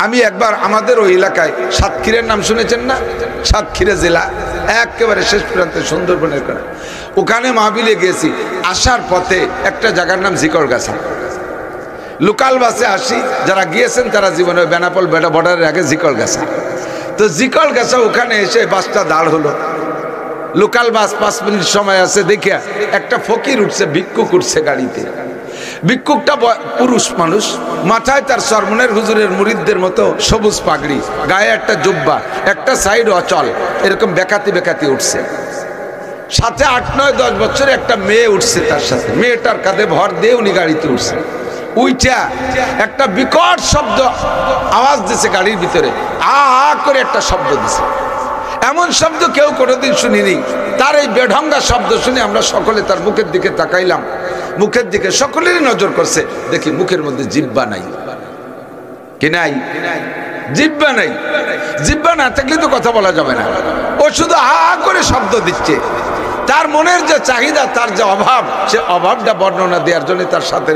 আমি একবার আমাদের ওই এলাকায় সাতক্ষীরের নাম শুনেছেন না? সাতক্ষীরা জেলা একেবারে শেষ প্রান্তে সুন্দরবনের কাছে, ওখানে মাহফিলে গিয়েছি। আসার পথে একটা জায়গার নাম জিকরগাছা, লোকাল বাসে আসি, যারা গিয়েছেন তারা জীবনে বেনাপোল বেটা বর্ডারের আগে জিকরগাছা। তো জিকরগাছা ওখানে এসে বাসটা দাঁড় হলো, লোকাল বাস 5 মিনিট সময় আছে, দেখিয়া একটা ফকির উঠছে, ভিক্ষুক উঠছে গাড়িতে। ভিক্ষুকটা পুরুষ মানুষ, মাথায় তার সরমনের হুজুরের মুরিদদের মতো সবুজ পাগড়ি, গায়ে একটা জুব্বা, একটা সাইড অচল, এরকম বেকাতি বেকাতি উঠছে। সাথে 8, 9, 10 বছরের একটা মেয়ে উঠছে তার সাথে, মেয়েটার কাঁধে ভর দিয়ে উনি গাড়িতে উঠছে। উইটা একটা বিকট শব্দ আওয়াজ দিছে গাড়ির ভিতরে, আ আ করে একটা শব্দ দিছে। এমন শব্দ কেউ কোনোদিন শুনিনি। তার এই বেঢঙ্গা শব্দ শুনে আমরা সকলে তার মুখের দিকে তাকাইলাম, মুখের দিকে সকলেরই নজর করছে। দেখি মুখের মধ্যে জিহ্বা নাই, কি নাই? জিহ্বা নাই। জিহ্বা না থাকলে তো কথা বলা যাবে না। ও শুধু হা হা করে শব্দ দিচ্ছে। তার মনের যে চাহিদা, তার যে অভাব, সে অভাবটা বর্ণনা দেওয়ার জন্য তার সাথে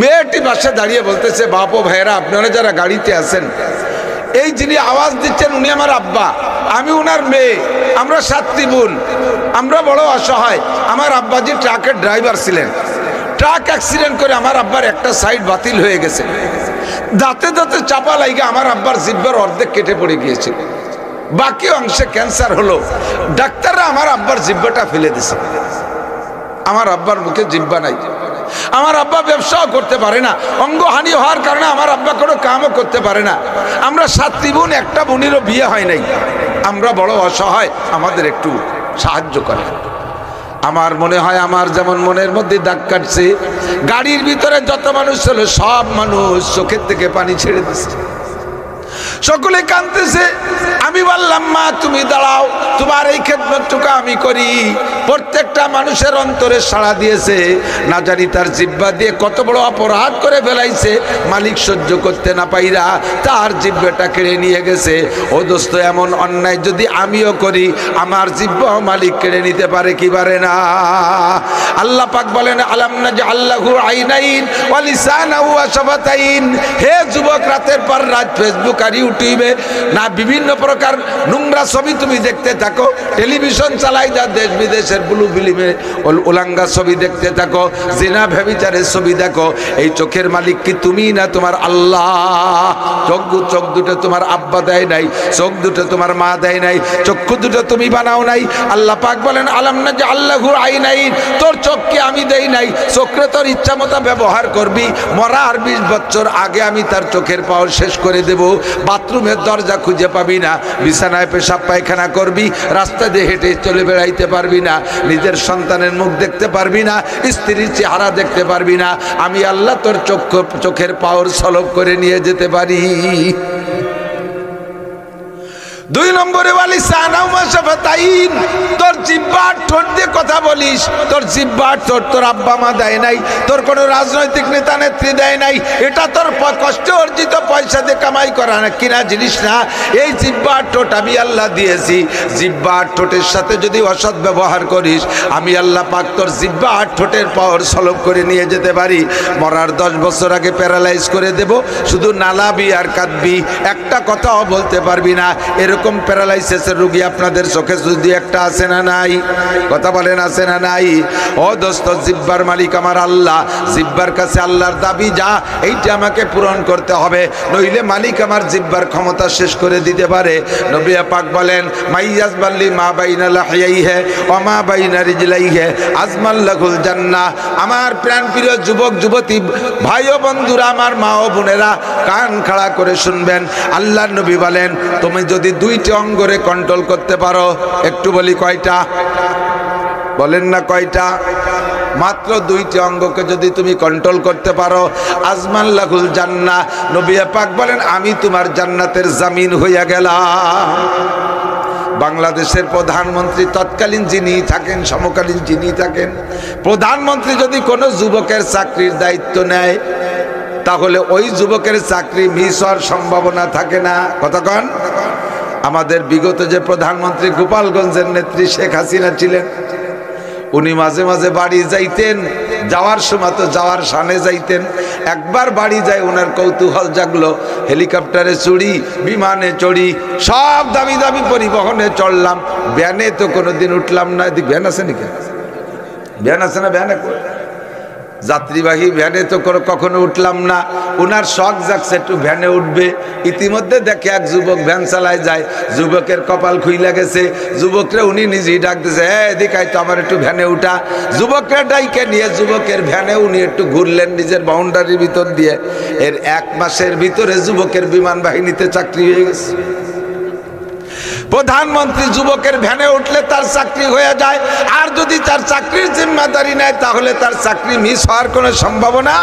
মেয়েটি পাশে দাঁড়িয়ে বলতেছে, বাপ ও ভাইয়েরা, আপনারা যারা গাড়িতে আছেন, এই যিনি আওয়াজ দিচ্ছেন উনি আমার আব্বা, আমি উনার মেয়ে, আমরা 7 বোন, আমরা বড় অসহায়। আমার আব্বাজি ট্রাকের ড্রাইভার ছিলেন, ট্রাক অ্যাক্সিডেন্ট করে আমার আব্বার একটা সাইড বাতিল হয়ে গেছে। দাঁতে দাঁতে চাপা লাইগা আমার আব্বার জিহ্বার অর্ধেক কেটে পড়ে গিয়েছিল, বাকি অংশে ক্যান্সার হলো। ডাক্তাররা আমার আব্বার জিহ্বাটা ফেলে দিছে। আমার আব্বার মুখে জিহ্বা নাই। আমার আব্বা ব্যবসাও করতে পারে না, অঙ্গহানি হওয়ার কারণে আমার আব্বা কোনো কামও করতে পারে না। আমরা 7 বোন, একটা বোনেরও বিয়ে হয় নাই। আমরা বড় অসহায়, আমাদের একটু সাহায্য করে। আমার মনে হয় আমার যেমন মনের মধ্যে দাগ কাটছে, গাড়ির ভিতরে যত মানুষ ছিল সব মানুষ চোখের থেকে পানি ছেড়ে দিচ্ছে, সকলে কাঁদতেছে। আমি বললাম, মা তুমি দাঁড়াও, তোমার এই খেদমতটুকু আমি করি। প্রত্যেকটা মানুষের অন্তরে সাড়া দিয়েছে। না জানি তার জিহ্বা দিয়ে কত বড় অপরাধ করে ফেলাইছে, মালিক সহ্য করতে না পাইরা তার জিহ্বাটা কেড়ে নিয়ে গেছে। ও দোস্ত, এমন অন্যায় যদি আমিও করি, আমার জিহ্বা মালিক কেড়ে নিতে পারে কি পারে না? আল্লাহ পাক বলেন, আলাম নাজআল লাহু আইনাইন ওয়া লিসানাহু ওয়া শাফাতাইন। হে যুবক, রাতের পর রাত ফেসবুক আর ইউটিউবে না বিভিন্ন প্রকার নোংরা ছবি তুমি দেখতে থাকো, টেলিভিশন চালাই যা দেশ বিদেশের ব্লু ফিল্মে উলাঙ্গা ছবি দেখতে থাকো, জিনা ব্যভিচারের ছবি দেখো। এই চোখের মালিক কি তুমি না তোমার আল্লাহ? চোখ দুটো তোমার আব্বা দেয় নাই, চোখ দুটো তোমার মা দেয় নাই, চক্ষু দুটো তুমি বানাও নাই। আল্লাহ পাক বলেন, আলাম নাজআল লাহু আইনাইন। তোর চোখকে আমি দেই নাই, চোখে তোর ইচ্ছা মতো ব্যবহার করবি। মরার 20 বছর আগে আমি তার চোখের পাওয়ার শেষ করে দেব। বাথরুমের দরজা খুঁজে পাবি না, বিছানায় পেশাব পায়খানা করবি, রাস্তা দিয়ে হেঁটে চলে বেড়াইতে পারবি না, নিজের সন্তানের মুখ দেখতে পারবি না, স্ত্রীর চেহারা দেখতে পারবি না। আমি আল্লাহ তোর চোখের পাওয়ার সলব করে নিয়ে যেতে পারি। 2 নম্বরে তোর জিহ্বার ঠোঁট দিয়ে কথা বলিস, তোর জিহ্বার ঠোঁট তোর আব্বা মা দেয় নাই, তোর কোনো রাজনৈতিক নেতা নেত্রী দেয় নাই, এটা তোর কষ্ট অর্জিত পয়সা দিয়ে কামাই করা না, কিনা জিনিস না। এই জিহ্বার ঠোঁট আমি আল্লাহ দিয়েছি। জিহ্বার ঠোঁটের সাথে যদি অসৎ ব্যবহার করিস, আমি আল্লাহ পাক তোর জিহ্বার ঠোঁটের পাওয়ার সলব করে নিয়ে যেতে পারি। মরার 10 বছর আগে প্যারালাইজ করে দেব, শুধু নালাবি আর কাঁদবি, একটা কথাও বলতে পারবি না। এরকম প্যারালাইসিসের রোগী আপনাদের চোখে যদি একটা আছে না নাই? কথা বলেন, আছে না নাই? ও দোস্ত, জিহ্বার মালিক আমার আল্লাহ। জিহ্বার কাছে আল্লাহর দাবি, যা এইটা আমাকে পূরণ করতে হবে, নইলে মালিক আমার জিহ্বার ক্ষমতা শেষ করে দিতে পারে। নবী পাক বলেন, মাইয়াজ বাল্লি মা বাইনা লাহিয়াইহি ওয়া মা বাইনা রিজলাইহি আজমাল লাহুল জান্নাহ। আমার প্রাণ প্রিয় যুবক যুবতী ভাই ও বন্ধুরা, আমার মা ও বোনেরা, কান খাড়া করে শুনবেন। আল্লাহর নবী বলেন, তুমি যদি 2টি অঙ্গরে কন্ট্রোল করতে পারো, একটু বলি কয়টা? বলেন না কয়টা? মাত্র 2টি অঙ্গকে যদি তুমি কন্ট্রোল করতে পারো, আজমান লাহুল জান্নাহ। নবী পাক বলেন, আমি তোমার জান্নাতের জামিন হইয়া গেলাম। বাংলাদেশের প্রধানমন্ত্রী তৎকালীন যিনি থাকেন, সমকালীন যিনি থাকেন, প্রধানমন্ত্রী যদি কোনো যুবকের চাকরির দায়িত্ব নেয়, তাহলে ওই যুবকের চাকরি মিস হওয়ার সম্ভাবনা থাকে না। কতক্ষণ? আমাদের বিগত যে প্রধানমন্ত্রী গোপালগঞ্জের নেত্রী শেখ হাসিনা ছিলেন, উনি মাঝে মাঝে বাড়ি যাইতেন, যাওয়ার সময় তো যাওয়ার শানে যাইতেন। একবার বাড়ি যায় ওনার কৌতূহল জাগলো, হেলিকপ্টারে চড়ি, বিমানে চড়ি, সব দামি দামি পরিবহনে চড়লাম, ভ্যানে তো কোনোদিন উঠলাম না। এদিক ভ্যান আছে নাকি? ভ্যান আছে না? ভ্যানে যাত্রীবাহী ভ্যানে তো কখনো উঠলাম না। ওনার শখ জাগছে একটু ভ্যানে উঠবে। ইতিমধ্যে দেখে এক যুবক ভ্যান চালায় যায়, যুবকের কপাল খুইলা গেছে। যুবকরা উনি নিজেই ডাক দিছে, এদিকে তো আমার একটু ভ্যানে উঠা। যুবকরা ডাইকে নিয়ে যুবকের ভ্যানে উনি একটু ঘুরলেন নিজের বাউন্ডারির ভিতর দিয়ে। এর 1 মাসের ভিতরে যুবকের বিমান বাহিনীতে চাকরি হয়ে গেছে। প্রধানমন্ত্রী যুবকের ভ্যানে উঠলে তার চাকরি হয়ে যায়, আর যদি তার চাকরির জিম্মাদারি নেয় তাহলে তার চাকরি মিস হওয়ার কোনো সম্ভাবনা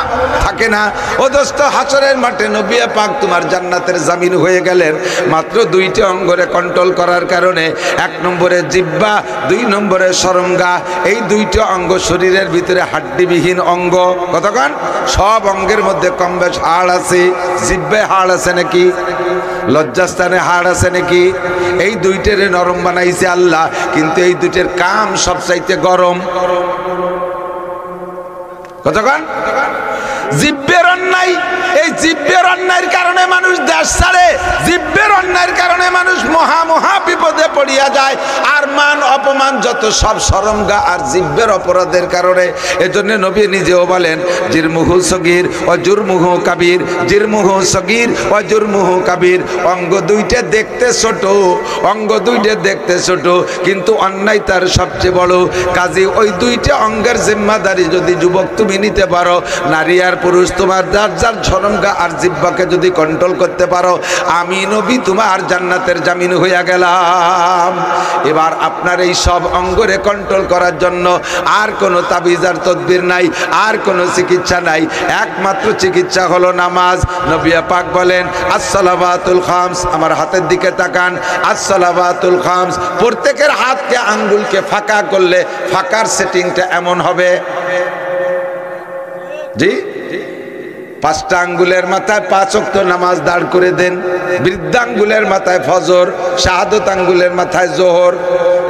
থাকে না। ও দোস্ত, হাসরের মাঠে নবী পাক তোমার জান্নাতের জামিন হয়ে গেলেন মাত্র 2টি অঙ্গরে কন্ট্রোল করার কারণে। 1 নম্বরে জিহ্বা, 2 নম্বরে শরমগা। এই 2টি অঙ্গ শরীরের ভিতরে হাড্ডিবিহীন অঙ্গ। কতক্ষণ? সব অঙ্গের মধ্যে কম বেশ হাড় আছে। জিহ্বায় হাড় আছে নাকি? লজ্জাস্থানে হাড় আছে নাকি? এই 2টের নরম বানাইছে আল্লাহ, কিন্তু এই 2টের কাম সবচাইতে গরম। কতক্ষণ? জিহ্বের অন্যায়, এই জিহ্বের অন্যায়ের কারণে মানুষ দেশ ছাড়ে, জিহ্বের অন্যায়ের কারণে মানুষ মহা মহা বিপদে পড়িয়া যায়। আর মান অপমান যত সব শরমগা আর জিহ্বের অপরাধের কারণে। এজন্য নবী নিজেও বলেন, জিরমুহু সগীর ও জুরমুহু কাবীর, জিরমুহু সগীর ও জুরমুহু কাবীর। অঙ্গ 2টে দেখতে ছোট, অঙ্গ 2টে দেখতে ছোট, কিন্তু অন্যায় তার সবচেয়ে বড়। কাজে ওই 2টে অঙ্গের জিম্মাদারি যদি যুবক তুমি নিতে পারো, নারী আর পুরুষ তোমার যার যার শরমগা আর জিহ্বাকে যদি কন্ট্রোল করতে পারো, আমি নবী তোমার জান্নাতের জামিন হইয়া গেলাম। এবার আপনার এই সব অঙ্গরে কন্ট্রোল করার জন্য আর কোনো তাবিজ আর তদবির নাই, আর কোনো চিকিৎসা নাই। একমাত্র চিকিৎসা হলো নামাজ। নবী পাক বলেন, আসসালাবাতুল খামস। আমার হাতের দিকে তাকান, আসসালাবাতুল খামস। প্রত্যেকের হাতকে আঙ্গুলকে ফাঁকা করলে ফাঁকার সেটিংটা এমন হবে, জি, 5টা আঙ্গুলের মাথায় 5 ওয়াক্ত নামাজ দাঁড় করে দেন। বৃদ্ধাঙ্গুলের মাথায় ফজর, শাহাদত আঙ্গুলের মাথায় জোহর।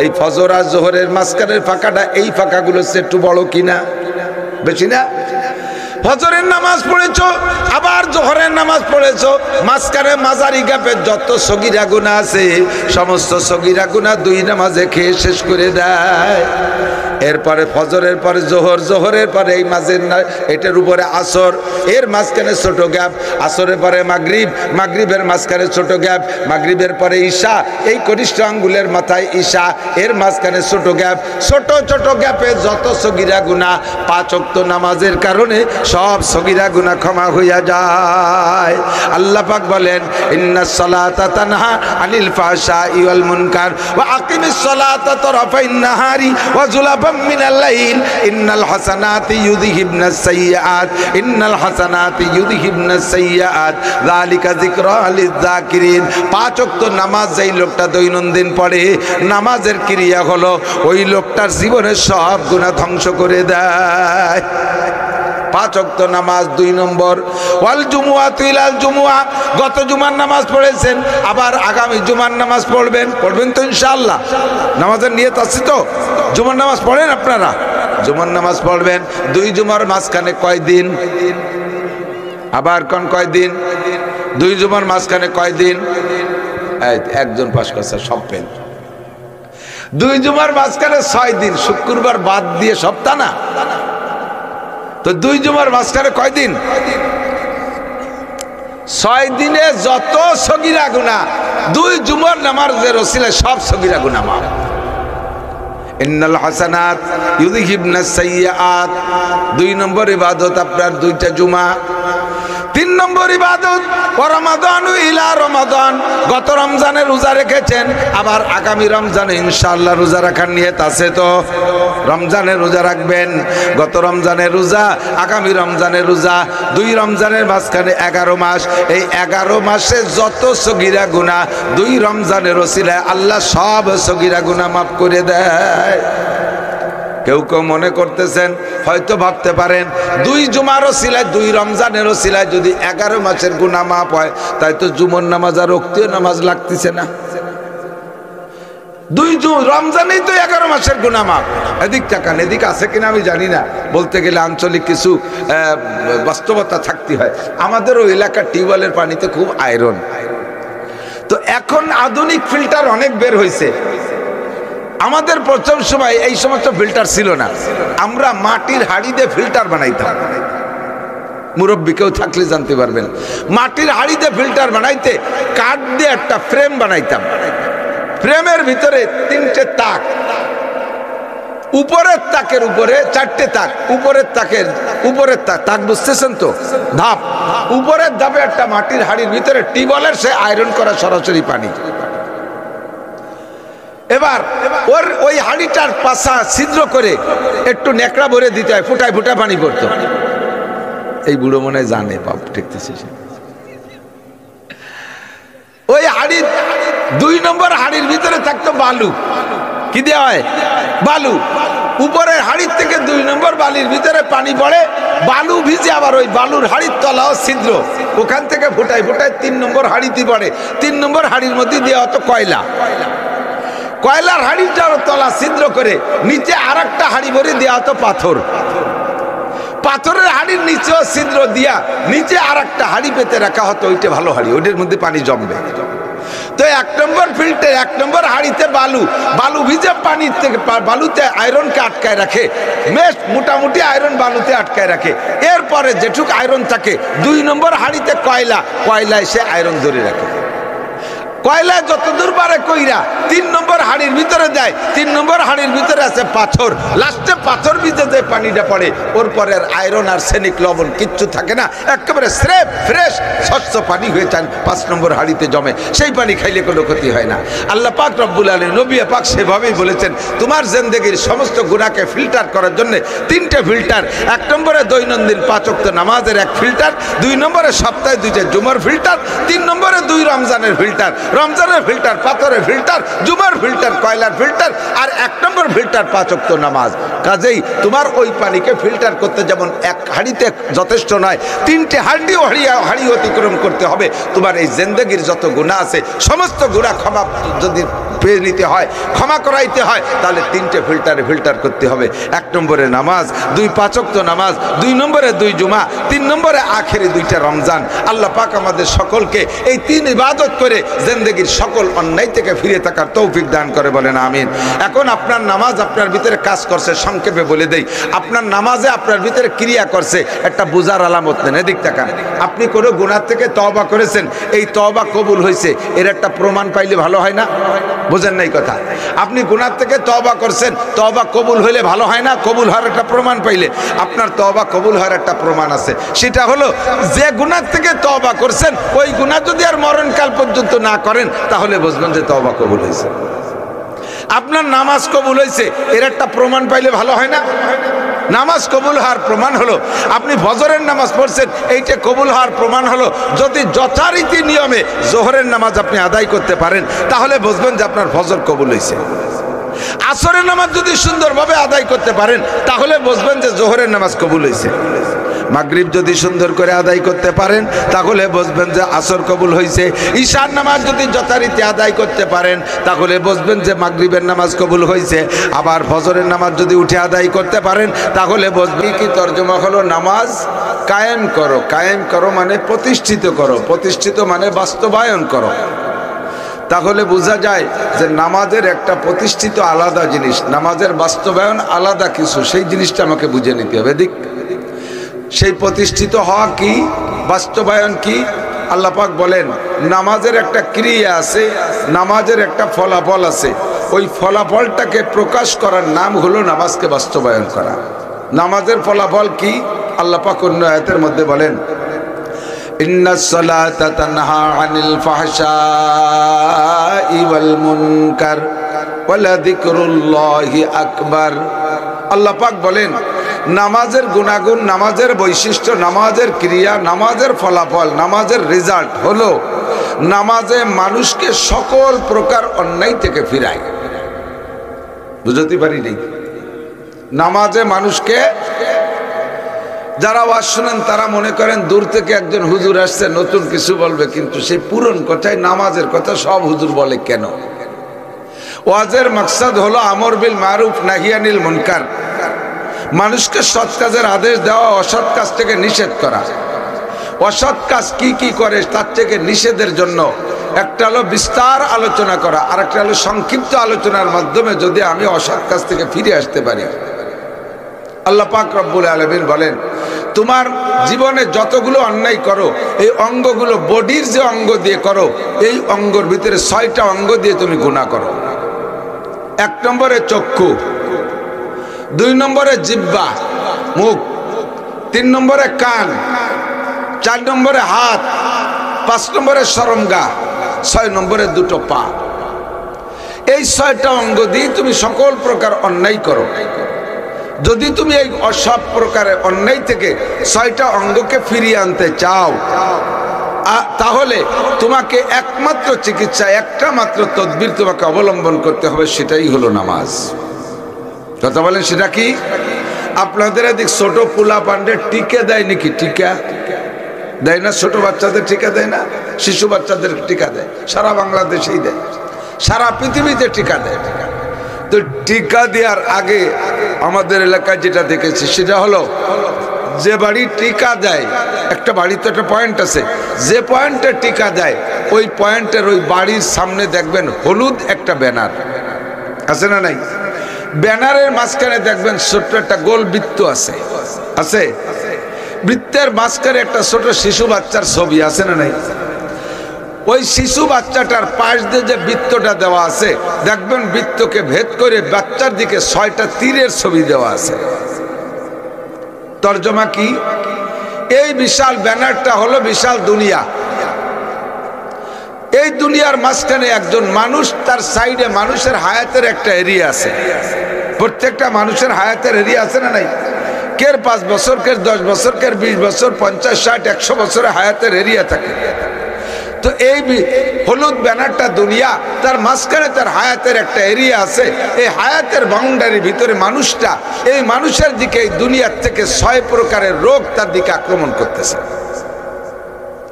এই ফজর আর জোহরের মাঝখানের ফাঁকাটা, এই ফাঁকাগুলো একটু বড় কিনা? বেশি না? ফজরের নামাজ পড়েছো, আবার জোহরের নামাজ পড়েছো, মাঝখানে মাঝারি গ্যাপে যত সগীরা গুনাহ আছে সমস্ত সগীরা গুনাহ 2 নামাজে খেয়ে শেষ করে দেয়। এরপরে ফজরের পরে জোহর, জোহরের পরে এই মাঝের এটার উপরে আসর, এর মাঝখানে ছোট গ্যাপ, আসরের পরে মাগরিব, মাগরিবের মাঝখানে ছোট গ্যাপ, মাগরিবের পরে ঈশা, এই কনিষ্ঠ আঙ্গুলের মাথায় ঈশা, এর মাঝখানে ছোট গ্যাপ। ছোট ছোট গ্যাপে যত সগীরা গুনাহ 5 ওয়াক্ত নামাজের কারণে সব সগীরা গুনাহ ক্ষমা হইয়া যায়। আল্লাহ পাক বলেন, ইন্নাস সালাতা তানহা আনিল ফাহশাই ওয়াল মুনকার ওয়া আকিমিস সালাতা তারাফাইন নাহারি ওয়া যুলাফাম মিনাল লাইল ইন্নাল হাসানাতি ইউযহিবনাস সাইয়্যাত ইন্নাল হাসানাতি ইউযহিবনাস সাইয়্যাত যালিকা যিকরা লিয-যাকিরিন। 5 ওয়াক্ত নামাজ যেই লোকটা দৈনন্দিন পড়ে, নামাজের ক্রিয়া হলো ওই লোকটার জীবনের সব গুনাহ ধ্বংস করে দেয়। 5 ওয়াক্ত নামাজ। 2 নম্বর, ওয়াল জুমুআতু ইলাল জুমুআ। গত জুমার নামাজ পড়েছেন, আবার আগামী জুমার নামাজ পড়বেন তো ইনশাআল্লাহ। নামাজের নিয়ত আছে তো? জুমার নামাজ পড়েন আপনারা? জুমার নামাজ পড়বেন। 2 জুমার মাঝখানে কয় দিন? আবার কোন কয় দিন? 2 জুমার মাঝখানে কয় দিন? একজন পাশ করছে, সব পেন। 2 জুমার মাঝখানে 6 দিন, শুক্রবার বাদ দিয়ে সপ্তাহ না তো 2 জুমার মাঝখানে কয় দিন? 6 দিনে যত সগীরা গুনাহ 2 জুমার নামাজের ওসিলায় সব সগীরা গুনাহ মাফ। ইন্নাল হাসানাত ইউযহিবনাস সাইয়্যাত। 2 নম্বর ইবাদত আপনার 2টা জুমা। 3 নম্বর ইবাদত রমাদানু ইলা রমাদান। গত রমজানে রোজা রেখেছেন, আবার আগামী রমজানে ইনশাআল্লাহ রোজা রাখার নিয়ত আছে তো? রমজানে রোজা রাখবেন। গত রমজানের রোজা, আগামী রমজানের রোজা, 2 রমজানের মাঝখানে 11 মাস। এই 11 মাসে যত সগীরা গুনাহ 2 রমজানের ওসিলায় আল্লাহ সব সগীরা গুনাহ মাফ করে দেয়। কেউ কেউ মনে করতেছেন, হয়তো ভাবতে পারেন 2 জুমার ওসিলায় 2 রমজানের ওসিলায় যদি 11 মাসের গুনাহ মাফ হয়, তাই তো জুমার নামাজ আর রক্তীয় নামাজ লাগতেছে না। রমজানেই তো 11 মাসের গুনাহ মাফ। এদিক তাকান, এদিক আছে কিনা আমি জানি না, বলতে গেলে আঞ্চলিক কিছু বাস্তবতা থাকতে হয়। আমাদেরও এলাকার টিউবওয়েলের পানিতে খুব আয়রন। তো এখন আধুনিক ফিল্টার অনেক বের হয়েছে। আমাদের প্রথম সময় এই সমস্ত ফিল্টার ছিল না, আমরা মাটির হাড়ি দিয়ে ফিল্টার বানাইতাম। মুরব্বী কেউ থাকলে জানতে পারবেন, মাটির হাড়ি দিয়ে ফিল্টার বানাইতে কাঠ দিয়ে একটা ফ্রেম বানাইতাম। ফ্রেমের ভিতরে 3টে তাক, উপরের তাকের উপরে 4টে তাক, উপরের তাক বুঝতেছেন তো, ধাপ, উপরের ধাপে একটা মাটির হাড়ির ভিতরে টিউবওয়েলের সে আয়রন করা সরাসরি পানি। এবার ওই হাড়িটার পাশা ছিদ্র করে একটু নেকড়া ভরে দিতে হয়, ফুটায় ফুটায় পানি পড়তো। এই বুড়ো মনে জানে বাপ দেখতেছি। ওই হাড়ি 2 নম্বর হাড়ির ভিতরে থাকতো বালু। কি দেওয়া হয়? বালু। উপরের হাড়ির থেকে 2 নম্বর বালির ভিতরে পানি পড়ে, বালু ভিজে আবার ওই বালুর হাড়ির তলাও ছিদ্র, ওখান থেকে ফুটায় ফুটায় 3 নম্বর হাড়িতে পড়ে। 3 নম্বর হাড়ির মধ্যে দেওয়া হতো কয়লা। কয়লার হাড়িটার তলা ছিদ্র করে নিচে আরেকটা হাড়ি ভরে দেওয়া হতো পাথর। পাথরের হাড়ির নিচেও ছিদ্র দিয়া নিচে আরেকটা হাড়ি পেতে রাখা হতো, ওইটা ভালো হাড়ি, ওইটার মধ্যে পানি জমবে। তো 1 নম্বর ফিল্টার 1 নম্বর হাড়িতে বালু ভিজে পানির থেকে বালুতে আয়রনকে আটকায় রাখে, বেশ মোটামুটি আয়রন বালুতে আটকায় রাখে। এরপরে যেটুক আয়রন থাকে 2 নম্বর হাড়িতে কয়লায় সে আয়রন ধরে রাখে। কয়লা যত দূর পারে কইরা 3 নম্বর হাড়ির ভিতরে দেয়। 3 নম্বর হাড়ির ভিতরে আছে পাথর, লাস্টে পাথর ভিজে যে পানিটা পড়ে ওর পরে আয়রন আর্সেনিক লবণ কিচ্ছু থাকে না, একেবারে স্রেফ ফ্রেশ স্বচ্ছ পানি হয়ে যায় 5 নম্বর হাড়িতে জমে। সেই পানি খাইলে কোনো ক্ষতি হয় না। আল্লাহ পাক রব্বুল আলামিন, নবী পাক সেভাবেই বলেছেন, তোমার জিন্দেগির সমস্ত গুনাহকে ফিল্টার করার জন্য 3টে ফিল্টার। 1 নম্বরে দৈনন্দিন 5 ওয়াক্ত নামাজের 1 ফিল্টার, 2 নম্বরে সপ্তাহে 2টা জুমার ফিল্টার, 3 নম্বরে 2 রমজানের ফিল্টার। রমজানের ফিল্টার, পাথরের ফিল্টার, জুমার ফিল্টার, কয়লার ফিল্টার, আর 1 নম্বর ফিল্টার 5 ওয়াক্ত নামাজ। কাজেই তোমার ওই পানিকে ফিল্টার করতে যেমন 1 হাঁড়িতে যথেষ্ট নয়, 3টে হাঁড়ি অতিক্রম করতে হবে। তোমার এই জিন্দেগির যত গুনাহ আছে সমস্ত গুনাহ ক্ষমা যদি পেয়ে নিতে হয়, ক্ষমা করাইতে হয়, তাহলে 3টে ফিল্টারে ফিল্টার করতে হবে। 1 নম্বরে নামাজ, 2 5 ওয়াক্ত নামাজ, 2 নম্বরে 2 জুমা, 3 নম্বরে আখেরি 2টা রমজান। আল্লাহ পাক আমাদের সকলকে এই 3 ইবাদত করে জিন্দেগির সকল অন্যায় থেকে ফিরে থাকার তৌফিক দান করে, বলেন আমিন। এখন আপনার নামাজ আপনার ভিতরে কাজ করছে, সংক্ষেপে বলে দেই, আপনার নামাজে আপনার ভিতরে ক্রিয়া করছে, একটা বুঝার আলামত নেন। এদিক তাকান, আপনি কোনো গুনাহ থেকে তওবা করেছেন, এই তওবা কবুল হয়েছে, এর একটা প্রমাণ পাইলে ভালো হয় না? বুঝেন নাই কথা? আপনি গুনাহ থেকে তওবা করছেন, তওবা কবুল হইলে ভালো হয় না? কবুল হওয়ার একটা প্রমাণ পাইলে আপনার তওবা কবুল হওয়ার একটা প্রমাণ আছে, সেটা হলো যে গুনাহ থেকে তওবা করছেন ওই গুনাহ যদি আর মরণকাল পর্যন্ত না করেন তাহলে বুঝবেন যে তওবা কবুল হয়েছে। আপনার নামাজ কবুল হয়েছে, এর একটা প্রমাণ পাইলে ভালো হয় না? নামাজ কবুল হওয়ার প্রমাণ হলো আপনি ফজরের নামাজ পড়ছেন, এইটা কবুল হওয়ার প্রমাণ হলো যদি যথারীতি নিয়মে জোহরের নামাজ আপনি আদায় করতে পারেন তাহলে বুঝবেন যে আপনার ফজর কবুল হয়েছে। আসরের নামাজ যদি সুন্দরভাবে আদায় করতে পারেন তাহলে বুঝবেন যে জোহরের নামাজ কবুল হয়েছে। মাগরিব যদি সুন্দর করে আদায় করতে পারেন তাহলে বুঝবেন যে আসর কবুল হয়েছে। ঈশার নামাজ যদি যথারীতি আদায় করতে পারেন তাহলে বুঝবেন যে মাগরিবের নামাজ কবুল হয়েছে। আবার ফজরের নামাজ যদি উঠে আদায় করতে পারেন তাহলে বুঝবেন কি তর্জমা হলো নামাজ কায়েম করো। কায়েম করো মানে প্রতিষ্ঠিত করো, প্রতিষ্ঠিত মানে বাস্তবায়ন করো। তাহলে বোঝা যায় যে নামাজের একটা প্রতিষ্ঠিত আলাদা জিনিস, নামাজের বাস্তবায়ন আলাদা কিছু, সেই জিনিসটা আমাকে বুঝে নিতে হবে। দিক সেই প্রতিষ্ঠিত হওয়া কি, বাস্তবায়ন কি? আল্লাহ পাক বলেন নামাজের একটা ক্রিয়া আছে, নামাজের একটা ফলাফল আছে, ওই ফলাফলটাকে প্রকাশ করার নাম হলো নামাজকে বাস্তবায়ন করা। নামাজের ফলাফল কি? আল্লাহ পাক অন্য আয়াতের মধ্যে বলেন ইন্নাস সালাতা তানহা আনিল ফাহশাই ওয়াল মুনকার ওয়ালা যিকরুল্লাহি আকবার। আল্লাহ পাক বলেন নামাজের গুণাগুণ, নামাজের বৈশিষ্ট্য, নামাজের ক্রিয়া, নামাজের ফলাফল, নামাজের রেজাল্ট হলো নামাজে মানুষকে সকল প্রকার অন্যায় থেকে ফিরায়। বুঝতে পারি নাই? নামাজে মানুষকে, যারা ওয়াজ শুনেন তারা মনে করেন দূর থেকে একজন হুজুর আসছে নতুন কিছু বলবে, কিন্তু সেই পুরন কথাই নামাজের কথা সব হুজুর বলে কেন? ওয়াজের মাকসাদ হলো আমর বিল মারুফ নাহি আনিল মুনকার, মানুষকে সৎ কাজের আদেশ দেওয়া, অসৎ কাজ থেকে নিষেধ করা। অসৎ কাজ কি কি করে তার থেকে নিষেধের জন্য একটা হলো বিস্তার আলোচনা করা, আর একটা হলো সংক্ষিপ্ত আলোচনার মাধ্যমে যদি আমি অসৎ কাজ থেকে ফিরে আসতে পারি। আল্লাহ পাক রব্বুল আলামিন বলেন, তোমার জীবনে যতগুলো অন্যায় করো এই অঙ্গগুলো বডির যে অঙ্গ দিয়ে করো, এই অঙ্গর ভিতরে 6টা অঙ্গ দিয়ে তুমি গুনাহ করো। 1 নম্বরে চক্ষু, 2 নম্বরে জিহ্বা মুখ, 3 নম্বরে কান, 4 নম্বরে হাত, 5 নম্বরে শরমগা, 6 নম্বরে 2টো পা। এই 6টা অঙ্গ দিয়ে তুমি সকল প্রকার অন্যায় করো। যদি তুমি এই সব প্রকারের অন্যায় থেকে 6টা অঙ্গকে ফিরিয়ে আনতে চাও, তাহলে তোমাকে একমাত্র চিকিৎসা, একটা মাত্র তদবির তোমাকে অবলম্বন করতে হবে, সেটাই হলো নামাজ। কথা বলেন, সেটা কি? আপনাদের এদিক ছোট পোলা পান্ডে টিকা দেয় নাকি? টিকা দেয় না? ছোট বাচ্চাদের টিকা দেয় না? শিশু বাচ্চাদের টিকা দেয়, সারা বাংলাদেশেই দেয়, সারা পৃথিবীতে টিকা দেয়। তো টিকা দেওয়ার আগে আমাদের এলাকায় যেটা দেখেছি সেটা হলো, যে বাড়ি টিকা দেয়, একটা বাড়িতে একটা পয়েন্ট আছে, যে পয়েন্টে টিকা দেয় ওই পয়েন্টের ওই বাড়ির সামনে দেখবেন হলুদ একটা ব্যানার আছে না নাই? ব্যানারের মাঝখানে দেখবেন ছোট্ট একটা গোল বৃত্ত আছে, আছে? বৃত্তের মাঝখানে একটা ছোট শিশু বাচ্চার ছবি আছে না নাই? ওই শিশু বাচ্চাটার পাশ দিয়ে যে বৃত্তটা দেওয়া আছে, দেখবেন বৃত্তকে ভেদ করে বাচ্চার দিকে 6টা তীরের ছবি দেওয়া আছে। তর্জমা কি? এই বিশাল ব্যানারটা হলো বিশাল দুনিয়া। এই দুনিয়ার মাঝখানে একজন মানুষ, তার সাইডে মানুষের হায়াতের একটা এরিয়া আছে। প্রত্যেকটা মানুষের হায়াতের এরিয়া আছে না নাই? কের 5 বছর, কের 10 বছর, কের 20 বছর, 50, 60, 100 বছরের হায়াতের এরিয়া থাকে। তো এই হলুদ ব্যানারটা দুনিয়া, তার মাঝখানে তার হায়াতের একটা এরিয়া আছে। এই হায়াতের বাউন্ডারির ভিতরে মানুষটা, এই মানুষের দিকে এই দুনিয়ার থেকে 6 প্রকারের রোগ তার দিকে আক্রমণ করতেছে।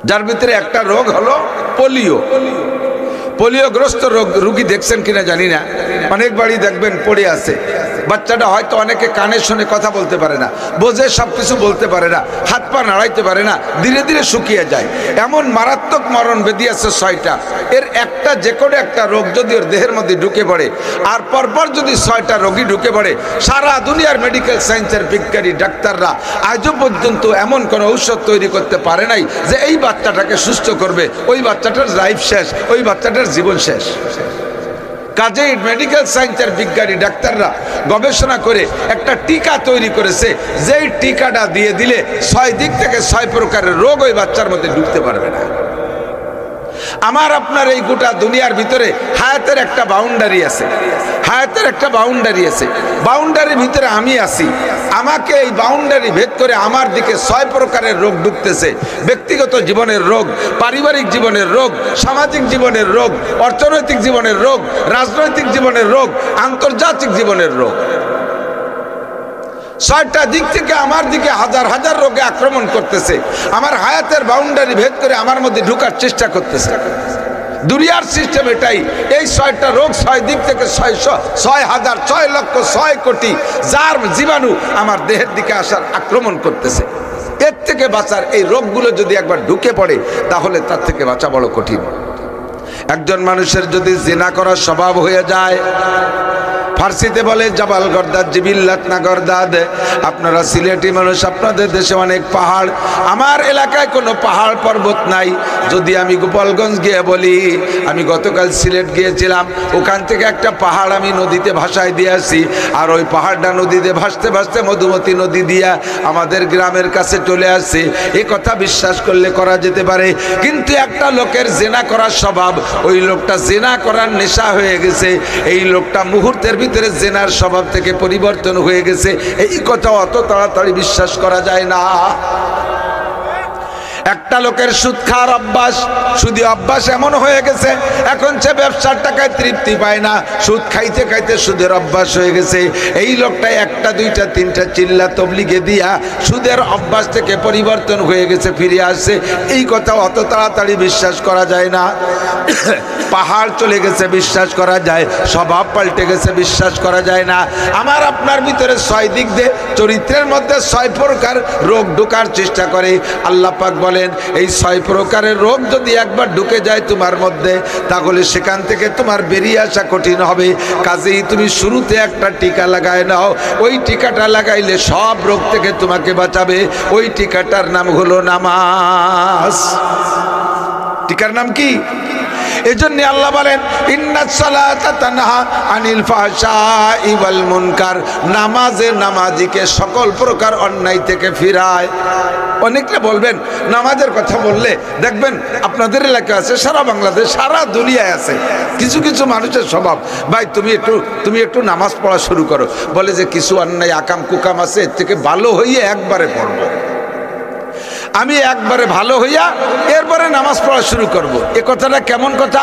যার ভিতরে একটা রোগ হলো পোলিও। পোলিওগ্রস্ত রোগী দেখছেন কিনা জানি না, অনেক বাড়ি দেখবেন পড়ে আছে। বাচ্চাটা হয়তো অনেকে কানে শুনে কথা বলতে পারে না, বোঝে সব কিছু বলতে পারে না, হাত পা নাড়াইতে পারে না, ধীরে ধীরে শুকিয়ে যায়। এমন মারাত্মক মরণ ব্যাধি আছে 6টা। এর একটা, যে কোনো একটা রোগ যদি ওর দেহের মধ্যে ঢুকে পড়ে, আর পরপর যদি 6টা রোগী ঢুকে পড়ে, সারা দুনিয়ার মেডিকেল সায়েন্সের বিজ্ঞানী ডাক্তাররা আজও পর্যন্ত এমন কোনো ঔষধ তৈরি করতে পারে নাই যে এই বাচ্চাটাকে সুস্থ করবে। ওই বাচ্চাটার লাইফ শেষ, ওই বাচ্চাটার জীবন শেষ। কাজেই মেডিকেল সায়েন্সের বিজ্ঞানী ডাক্তাররা গবেষণা করে একটা টিকা তৈরি করেছে, যেই টিকাটা দিয়ে দিলে 6 দিক থেকে 6 প্রকারের রোগ ওই বাচ্চার মধ্যে ঢুকতে পারবে না। আমার আপনার এই গোটা দুনিয়ার ভিতরে হায়াতের একটা বাউন্ডারি আছে, হায়াতের একটা বাউন্ডারি আছে। বাউন্ডারির ভিতরে আমি আছি, আমাকে এই বাউন্ডারি ভেদ করে আমার দিকে 6 প্রকারের রোগ ঢুকতেছে। ব্যক্তিগত জীবনের রোগ, পারিবারিক জীবনের রোগ, সামাজিক জীবনের রোগ, অর্থনৈতিক জীবনের রোগ, রাজনৈতিক জীবনের রোগ, আন্তর্জাতিক জীবনের রোগ। 6টা দিক থেকে আমার দিকে হাজার হাজার রোগে আক্রমণ করতেছে। আমার হায়াতের বাউন্ডারি ভেদ করে আমার মধ্যে ঢোকার চেষ্টা করতেছে। দুনিয়ার সিস্টেম এটাই। এই 6টা রোগ 6 দিক থেকে 600, 6,000, 6 লক্ষ, 6 কোটি যার জীবাণু আমার দেহের দিকে আসার আক্রমণ করতেছে। এর থেকে বাঁচার, এই রোগগুলো যদি একবার ঢুকে পড়ে তাহলে তার থেকে বাঁচা বড় কঠিন। একজন মানুষের যদি জিনা করার স্বভাব হয়ে যায়, ফার্সিতে বলে জাবাল গর্দাদ, জিবিল্লাত না গর্দাদ। আপনারা সিলেটি মানুষ, আপনাদের দেশে অনেক পাহাড়, আমার এলাকায় কোনো পাহাড় পর্বত নাই। যদি আমি গোপালগঞ্জ গিয়ে বলি, আমি গতকাল সিলেট গিয়েছিলাম, ওখান থেকে একটা পাহাড় আমি নদীতে ভাসায় দিয়ে আসি, আর ওই পাহাড়টা নদীতে ভাসতে ভাসতে মধুমতি নদী দিয়া আমাদের গ্রামের কাছে চলে আসছে। এ কথা বিশ্বাস করলে করা যেতে পারে। কিন্তু একটা লোকের জেনা করার স্বভাব, ওই লোকটা জেনা করার নেশা হয়ে গেছে, এই লোকটা মুহূর্তের ভিতরে জেনার স্বভাব থেকে পরিবর্তন হয়ে গেছে। এই কথা অত তাড়াতাড়ি বিশ্বাস করা যায় না। একটা লোকের সুদ খাওয়ার অভ্যাস, সুদি অভ্যাস এমন হয়ে গেছে এখন সে ব্যবসার টাকায় তৃপ্তি পায় না, সুদ খাইতে খাইতে সুদের অভ্যাস হয়ে গেছে। এই লোকটা একটা দুইটা তিনটা চিল্লা তবলিগে দিয়া সুদের অভ্যাস থেকে পরিবর্তন হয়ে গেছে, ফিরে আসছে। এই কথা অত তাড়াতাড়ি বিশ্বাস করা যায় না। পাহাড় চলে গেছে বিশ্বাস করা যায়, স্বভাব পাল্টে গেছে বিশ্বাস করা যায় না। আমার আপনার ভিতরে 6 দিক দিয়ে চরিত্রের মধ্যে 6 প্রকার রোগ ঢোকার চেষ্টা করে। আল্লাহ পাক বলেন এই 6 প্রকারের রোগ যদি একবার ঢুকে যায় তোমার মধ্যে, তাহলে সেখান থেকে তোমার বেরিয়ে আসা কঠিন হবে। কাজেই তুমি শুরুতে একটা টিকা লাগায় নাও, ওই টিকাটা লাগাইলে সব রোগ থেকে তোমাকে বাঁচাবে। ওই টিকাটার নাম হলো নামাজ। টিকার নাম কি? এজন্য আল্লাহ বলেন ইন্নাস সালাতা তানহা আনিল ফাহশাই ওয়াল মুনকার, নামাজে নামাজিকে সকল প্রকার অন্যায় থেকে ফিরায়। অনেকে বলবেন নামাজের কথা বললে দেখবেন আপনাদের এলাকা আছে, সারা বাংলাদেশ, সারা দুনিয়ায় আছে কিছু কিছু মানুষের স্বভাব, ভাই তুমি একটু নামাজ পড়া শুরু করো, বলে যে কিছু অন্যায় আকাম কুকাম আছে, এর থেকে ভালো হইয়ে একবারে পড়বো, আমি একবারে ভালো হইয়া এরপরে নামাজ পড়া শুরু করব। এ কথাটা কেমন কথা?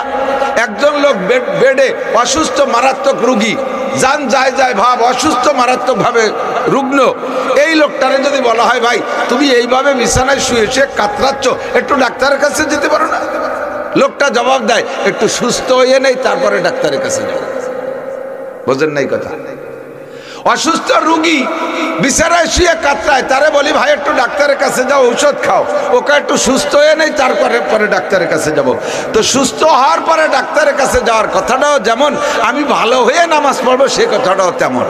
একজন লোক বেডে অসুস্থ মারাত্মক রোগী, জান যায় যায় ভাব, অসুস্থ মারাত্মক ভাবে রুগ্ন, এই লোকটারে যদি বলা হয় ভাই তুমি এইভাবে বিছানায় শুয়ে শুয়ে কাতরাচ্ছ, একটু ডাক্তারের কাছে যেতে পারো না? লোকটা জবাব দেয় একটু সুস্থ হয়ে নেই তারপরে ডাক্তারের কাছে যাও। বোঝেন নাই কথা? অসুস্থ রোগী বিছানায় শুয়ে কাতরায়, তারে বলি ভাই একটু ডাক্তারের কাছে যাও, ঔষধ খাও, ওকে একটু সুস্থ হয়ে নেই তারপরে পরে ডাক্তারের কাছে যাব। তো সুস্থ হওয়ার পরে ডাক্তারের কাছে যাওয়ার কথাটাও যেমন আমি ভালো হয়ে নামাজ পড়বো, সে কথাটাও তেমন।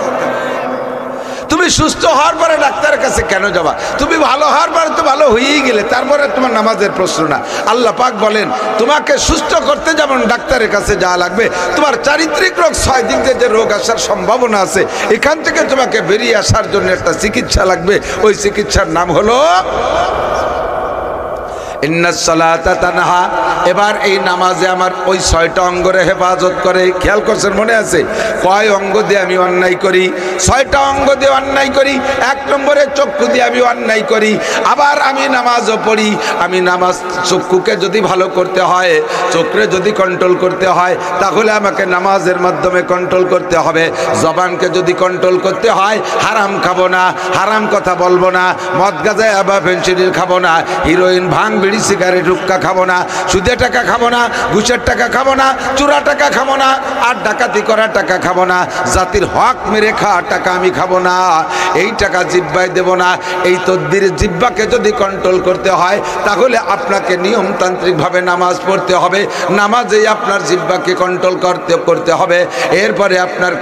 তুমি সুস্থ হওয়ার পরে ডাক্তারের কাছে কেন যাবা? তুমি ভালো হওয়ার পরে তো ভালো হয়েই গেলে, তারপরে তোমার নামাজের প্রশ্ন না। আল্লাহ পাক বলেন তোমাকে সুস্থ করতে যেমন ডাক্তারের কাছে যাওয়া লাগবে, তোমার চারিত্রিক রোগ 6 দিক দিয়ে যে রোগ আসার সম্ভাবনা আছে, এখান থেকে তোমাকে বেরিয়ে আসার জন্য একটা চিকিৎসা লাগবে। ওই চিকিৎসার নাম হলো ইন্নাস সালাতা তানহা। এবার এই নামাজে আমার ওই 6টা অঙ্গরে হেফাজত করে। খেয়াল করছেন? মনে আছে কয় অঙ্গ দিয়ে আমি অন্যায় করি? 6টা অঙ্গ দিয়ে অন্যায় করি। 1 নম্বরে চক্ষু দিয়ে আমি অন্যায় করি। আবার আমি নামাজও পড়ি। আমি নামাজ চক্ষুকে যদি ভালো করতে হয়, চোখে যদি কন্ট্রোল করতে হয়, তাহলে আমাকে নামাজের মাধ্যমে কন্ট্রোল করতে হবে। জবানকে যদি কন্ট্রোল করতে হয়, হারাম খাবো না, হারাম কথা বলবো না, মদ গাঁজা আবা ফেন্সিডিল খাবো না, হিরোইন ভাঙ বিড়ি সিগারেট হুক্কা খাবো না, সুদের টাকা খাবো না, ঘুষের টাকা খাবো না, চোরা টাকা খাবো না, আর ডাকাতি করা টাকা খাবো না, জাতির হক মেরে খাওয়া টাকা আমি খাবো না, এই টাকা জিব্বায় দেব না। এই তদ্বির জিব্বাকে যদি কন্ট্রোল করতে হয়, তাহলে আপনাকে নিয়মতান্ত্রিকভাবে নামাজ পড়তে হবে। নামাজেই আপনার জিব্বাকে কন্ট্রোল করতে হবে। এরপরে আপনার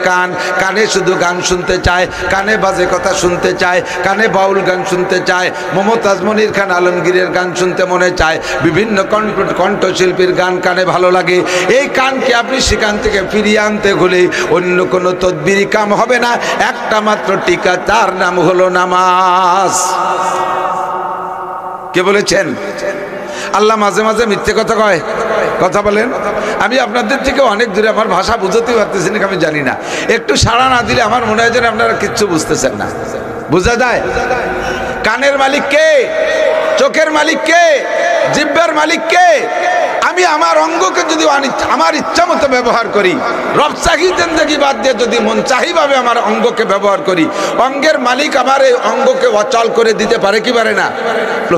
কানে শুধু গান শুনতে চায়, কানে বাজে কথা শুনতে চায়, কানে বাউল গান শুনতে চায়, মমতাজ মনির খান আলমগীরের গান শুনতে মনে চায়, বিভিন্ন কণ্ঠশিল্পীর গান কানে ভালো লাগে। এই কানকে আপনি সেখান থেকে ফিরিয়ে আনতে হলে অন্য কোনো তদবিরি কাম হবে না। একটা মাত্র টিকা, তার নাম হলো নামাজ। কে বলেছেন? আল্লাহ মাঝে মাঝে মিথ্যে কথা কয়, কথা বলেন। আমি আপনাদের থেকে অনেক দূরে, আমার ভাষা বুঝতে পারতেছি না, আমি জানি না। একটু সাড়া না দিলে আমার মনে হয় যেন আপনারা কিচ্ছু বুঝতেছেন না। বোঝা যায়? কানের মালিক কে? চোখের মালিক কে? জিহ্বার মালিক কে? আমি আমার অঙ্গকে যদি আমার ইচ্ছা মতো ব্যবহার করি, রব চাহি জিন্দেগি বাদ দিয়ে যদি মন চাহিভাবে আমার অঙ্গকে ব্যবহার করি, অঙ্গের মালিক আমার এই অঙ্গকে অচল করে দিতে পারে কি পারে না?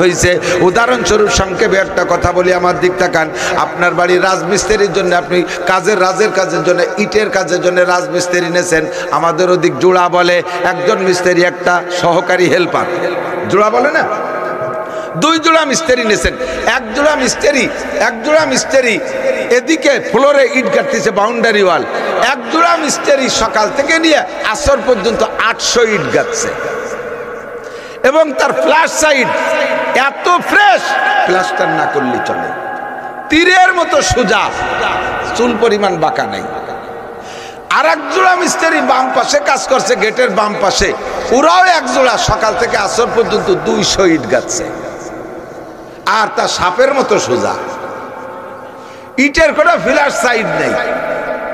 হয়েছে। উদাহরণস্বরূপ সংক্ষেপে একটা কথা বলি, আমার দিক তাকান। আপনার বাড়ির রাজমিস্ত্রির জন্য, আপনি রাজের কাজের জন্য, ইটের কাজের জন্য রাজমিস্ত্রি নেছেন। আমাদের ওদিক জোড়া বলে। একজন মিস্ত্রি, একটা সহকারী হেল্পার, জোড়া বলে না? 2 জোড়া মিস্ত্রি নেছেন। এক জোড়া মিস্ত্রি এদিকে ফ্লোরে ইট গাঁথতেছে, বাউন্ডারি ওয়াল। এক জোড়া মিস্ত্রি সকাল থেকে নিয়ে আসর পর্যন্ত 800 ইট গাঁথছে, এবং তার ফ্ল্যাশ সাইড এত ফ্রেশ, প্লাস্টার না করলে চলে, তীরের মতো সোজা, চুল পরিমাণ বাঁকা নেই। আর এক জোড়া মিস্ত্রি বাম পাশে কাজ করছে, গেটের বাম পাশে, ওরাও এক জোড়া সকাল থেকে আসর পর্যন্ত 200 ইট গাঁথছে, আর তা সাপের মতো সোজা। ইটের কোনো ফ্ল্যাশ সাইড নেই,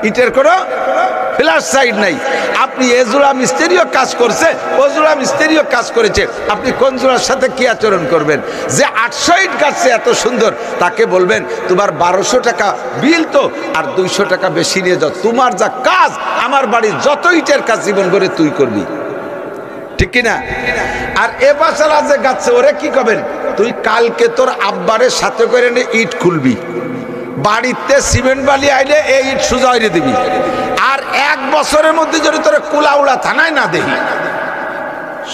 ইটের কোনো ফ্ল্যাশ সাইড নাই। আপনি এ জোড়া মিস্ত্রিও কাজ করছে, ও জোড়া মিস্ত্রিও কাজ করেছে, আপনি কোন জোড়ার সাথে কি আচরণ করবেন? যে 800 ইট কাটছে এত সুন্দর, তাকে বলবেন তোমার 1200 টাকা বিল তো, আর 200 টাকা বেশি নিয়ে যাও, তোমার যা কাজ আমার বাড়ির যত ইটের কাজ জীবন করে তুই করবি, ঠিক কিনা? আর এ বাসালা যে গাচ্ছে ওরে কি করবেন? তুই কালকে তোর আব্বারের সাথে করে নিয়ে ইট খুলবি, বাড়িতে সিমেন্ট বালি আইলে এই ইট সোজা হইরে দিবি, আর 1 বছরের মধ্যে যদি তোর কুলাউড়া থানায় না দেখি,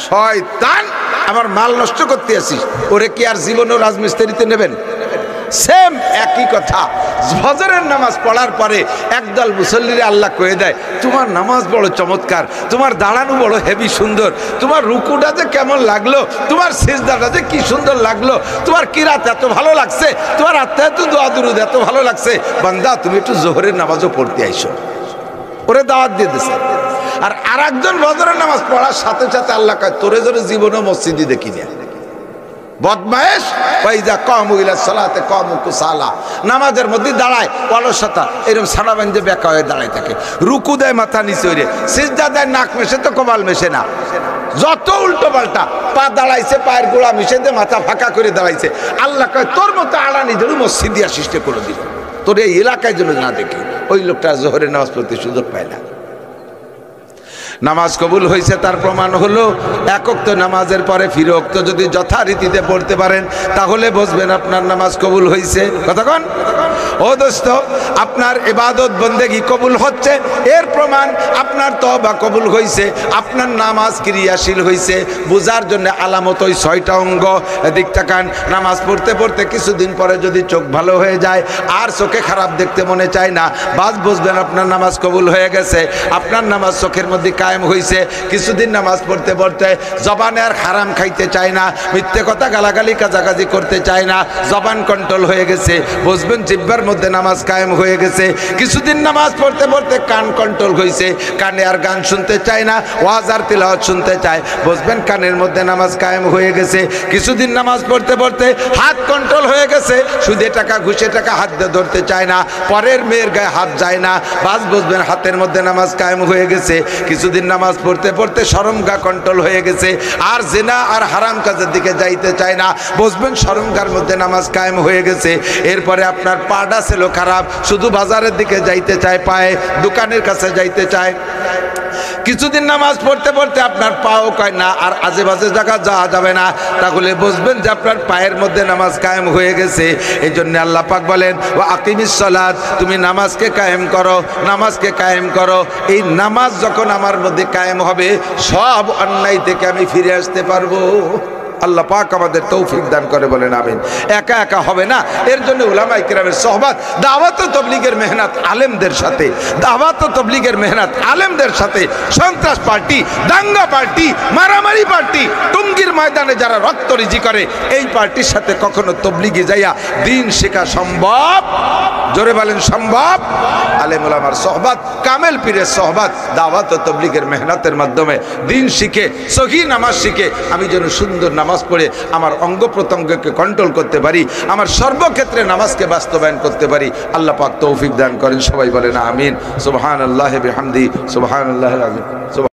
শয়তান আমার মাল নষ্ট করতে আসিস, ওরে কি আর জীবনও রাজমিস্ত্রিতে নেবেন? সেম একই কথা। ফজরের নামাজ পড়ার পরে একদল মুসল্লিরে আল্লাহ কয়ে দেয় তোমার নামাজ বড় চমৎকার, তোমার দাঁড়ানো বড় হেভি সুন্দর, তোমার রুকুটা যে কেমন লাগলো, তোমার সিজদাটা যে কি সুন্দর লাগলো, তোমার কিরাত এত ভালো লাগছে, তোমার আত্মায়ত দোয়া দুরুদ এত ভালো লাগছে, বান্দা তুমি একটু জোহরের নামাজও পড়তে আইসো। ওরে দাওয়াত দিয়ে দিছে। আর আরেকজন ফজরের নামাজ পড়ার সাথে সাথে আল্লাহ কয় তোরে জোরে জীবনও মসজিদে দেখি না, বদমায়েশ, ওয়াইজা কামু ইলা সালাতে কামু কুসালা, নামাজের মধ্যে দাঁড়ায় অলসতা, এরকম সারা বান্ধে বেকা হয়ে দাঁড়ায় থাকে, রুকু দেয় মাথা নিচে হইরে, সিজদা দেয় নাক মেশে তো কপাল মেশে না, যত উল্টো পাল্টা, পা দাঁড়াইছে পায়ের গোড়া মিশে দিয়ে মাথা ফাঁকা করে দাঁড়াইছে। আল্লাহ কয় তোর মতো আড়ানি যেন মসজিদে সৃষ্টি করে দিল, তোর এই এলাকায় যেন না দেখি। ওই লোকটা জোহরের নামাজ পড়তে সুযোগ পায় না। নামাজ কবুল হয়েছে তার প্রমাণ হলো এক ওয়াক্ত নামাজের পরে ফিরে ওয়াক্ত যদি যথারীতিতে পড়তে পারেন তাহলে বুঝবেন আপনার নামাজ কবুল হয়েছে। কতক্ষণ ও দোস্ত, আপনার ইবাদত বন্দেগি কবুল হচ্ছে, এর প্রমাণ আপনার তওবা কবুল হয়েছে, আপনার নামাজ ক্রিয়াশীল হয়েছে। বোঝার জন্য আলামত ওই 6টা অঙ্গ। এদিক তাকান, নামাজ পড়তে পড়তে কিছুদিন পরে যদি চোখ ভালো হয়ে যায় আর চোখে খারাপ দেখতে মনে চায় না, বাস বুঝবেন আপনার নামাজ কবুল হয়ে গেছে। আপনার নামাজ চোখের মধ্যে কায়েম হয়েছে। কিছুদিন নামাজ পড়তে পড়তে জবানে আর হারাম খাইতে চায় না, মিথ্যে কথা গালাগালি কাজাকাজি করতে চায় না, জবান কন্ট্রোল হয়ে গেছে, বুঝবেন জিহ্বার মধ্যে নামাজ কায়েম হয়ে গেছে। কিছুদিন নামাজ পড়তে পড়তে কান কন্ট্রোল হয়েছে, কানে আর গান শুনতে চায় না, ওয়াজ আর তিলাওয়াত শুনতে চায়, বুঝবেন কানের মধ্যে নামাজ কায়েম হয়ে গেছে। কিছুদিন নামাজ পড়তে পড়তে হাত কন্ট্রোল হয়ে গেছে, সুদে টাকা ঘুষে টাকা হাত দিয়ে ধরতে চায় না, পরের মেয়ের গায়ে হাত যায় না, বাস বুঝবেন হাতের মধ্যে নামাজ কায়েম হয়ে গেছে। কিছুদিন নামাজ পড়তে পড়তে শরমগা কন্ট্রোল হয়ে গেছে, আর জিনা আর হারাম কাজের দিকে যাইতে চায় না, বুঝবেন শরমগার মধ্যে নামাজ কায়েম হয়ে গেছে। এরপরে আপনার পাটা ছিল খারাপ, শুধু বাজারের দিকে যাইতে চায়, পায়ে দোকানের কাছে যাইতে চায়। কিছুদিন নামাজ পড়তে পড়তে আপনার পাও কয় না আর আজে বাজে জায়গা যাওয়া যাবে না, তাহলে বুঝবেন যে আপনার পায়ের মধ্যে নামাজ কায়েম হয়ে গেছে। এই জন্য আল্লাহ পাক বলেন ওয়া আকিমিস সালাত, তুমি নামাজকে কায়েম করো, নামাজকে কায়েম করো। এই নামাজ যখন আমার মধ্যে কায়েম হবে সব অন্যায় থেকে আমি ফিরে আসতে পারবো। আল্লাহ পাক আমাদের তৌফিক দান করে, বলেন আমিন। একা একা হবে না, এর জন্য উলামায়ে কেরামের সোহবত, দাওয়াত ও তাবলীগের মেহনত আলেমদের সাথে, দাওয়াত ও তাবলীগের মেহনত আলেমদের সাথে। সন্ত্রাস পার্টি, দাঙ্গা পার্টি, মারামারি পার্টি, টুঙ্গির ময়দানে যারা রক্ত রিজি করে, এই পার্টির সাথে কখনো তাবলীগে যাইয়া দ্বীন শেখা সম্ভব? জোরে বলেন সম্ভব? আলেম উলামার সোহবত, কামেল পীরের সোহবত, দাওয়াত ও তাবলীগের মেহনতের মাধ্যমে দ্বীন শিখে, সহি নামাজ শিখে আমি যেন সুন্দর নামাজ পড়ে আমার অঙ্গ প্রত্যঙ্গকে কন্ট্রোল করতে পারি, আমার সর্বক্ষেত্রে নামাজকে বাস্তবায়ন করতে পারি। আল্লাহ পাক তৌফিক দান করেন, সবাই বলেন আমিন। সুবহানাল্লাহি বিহামদি, সুবহানাল্লাহিল আযীম।